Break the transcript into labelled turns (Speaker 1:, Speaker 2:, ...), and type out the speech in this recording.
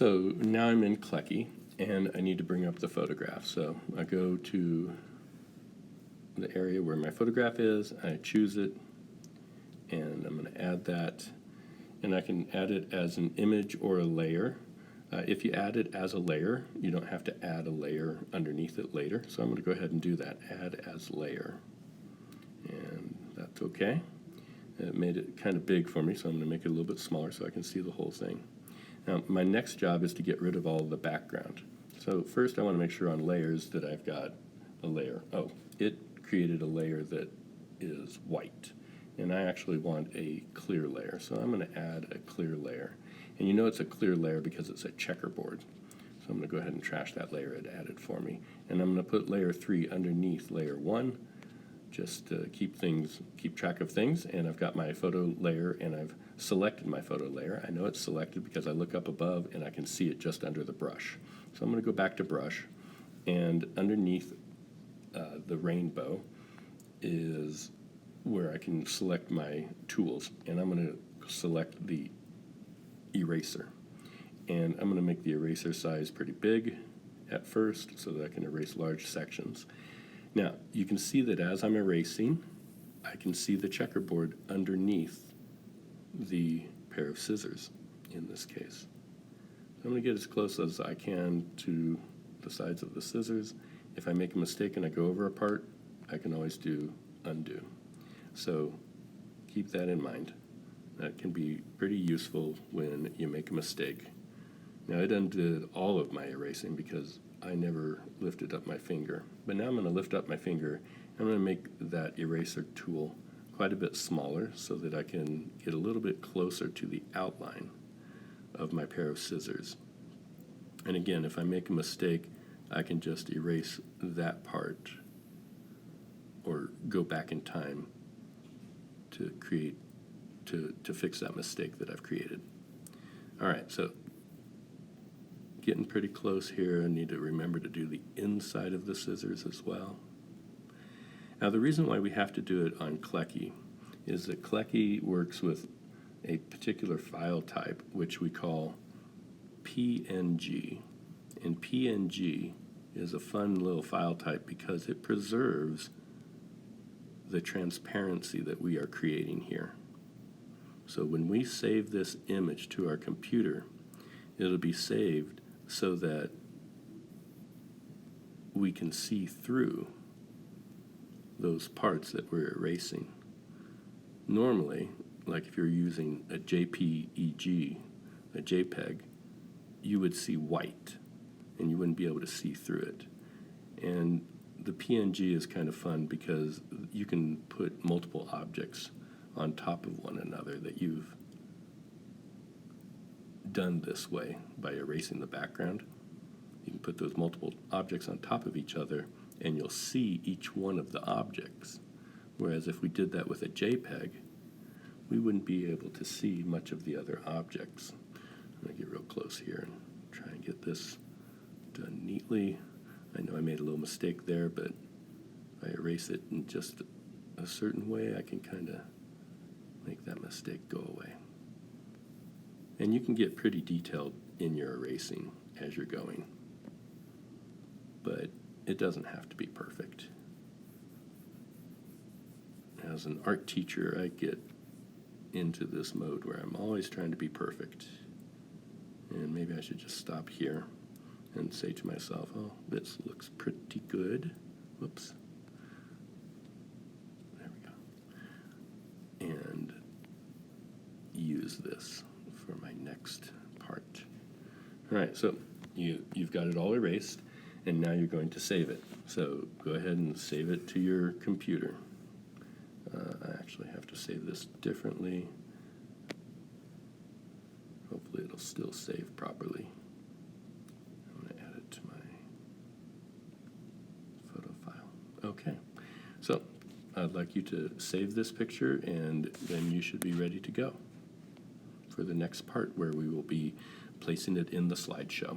Speaker 1: So now I'm in Clecky, and I need to bring up the photograph. So I go to the area where my photograph is, I choose it, and I'm going to add that. And I can add it as an image or a layer. If you add it as a layer, you don't have to add a layer underneath it later. So I'm going to go ahead and do that, add as layer. And that's okay. It made it kind of big for me, so I'm going to make it a little bit smaller so I can see the whole thing. Now, my next job is to get rid of all the background. So first I want to make sure on layers that I've got a layer. Oh, it created a layer that is white. And I actually want a clear layer. So I'm going to add a clear layer. And you know it's a clear layer because it's a checkerboard. So I'm going to go ahead and trash that layer it added for me. And I'm going to put layer 3 underneath layer 1, just to keep track of things. And I've got my photo layer, and I've selected my photo layer. I know it's selected because I look up above and I can see it just under the brush. So I'm going to go back to brush, and underneath the rainbow is where I can select my tools, and I'm going to select the eraser. And I'm going to make the eraser size pretty big at first so that I can erase large sections. Now, you can see that as I'm erasing, I can see the checkerboard underneath the pair of scissors in this case. I'm going to get as close as I can to the sides of the scissors. If I make a mistake and I go over a part, I can always do undo. So keep that in mind. That can be pretty useful when you make a mistake. Now, it undid all of my erasing because I never lifted up my finger. But now I'm going to lift up my finger. I'm going to make that eraser tool quite a bit smaller so that I can get a little bit closer to the outline of my pair of scissors. And again, if I make a mistake, I can just erase that part or go back in time to fix that mistake that I've created. All right, so getting pretty close here. I need to remember to do the inside of the scissors as well. Now, the reason why we have to do it on Clecky is that Clecky works with a particular file type, which we call PNG. And PNG is a fun little file type because it preserves the transparency that we are creating here. So when we save this image to our computer, it'll be saved so that we can see through those parts that we're erasing. Normally, like if you're using a JPEG, a JPEG, you would see white and you wouldn't be able to see through it. And the PNG is kind of fun because you can put multiple objects on top of one another that you've done this way by erasing the background. You can put those multiple objects on top of each other and you'll see each one of the objects. Whereas if we did that with a JPEG, we wouldn't be able to see much of the other objects. I'm going to get real close here and try and get this done neatly. I know I made a little mistake there, but if I erase it in just a certain way, I can kind of make that mistake go away. And you can get pretty detailed in your erasing as you're going, but it doesn't have to be perfect. As an art teacher, I get into this mode where I'm always trying to be perfect. And maybe I should just stop here and say to myself, oh, this looks pretty good. Whoops. There we go. And use this for my next part. All right, so you've got it all erased, and now you're going to save it. So go ahead and save it to your computer. I actually have to save this differently. Hopefully it'll still save properly. I'm going to add it to my photo file. Okay, so I'd like you to save this picture, and then you should be ready to go for the next part where we will be placing it in the slideshow.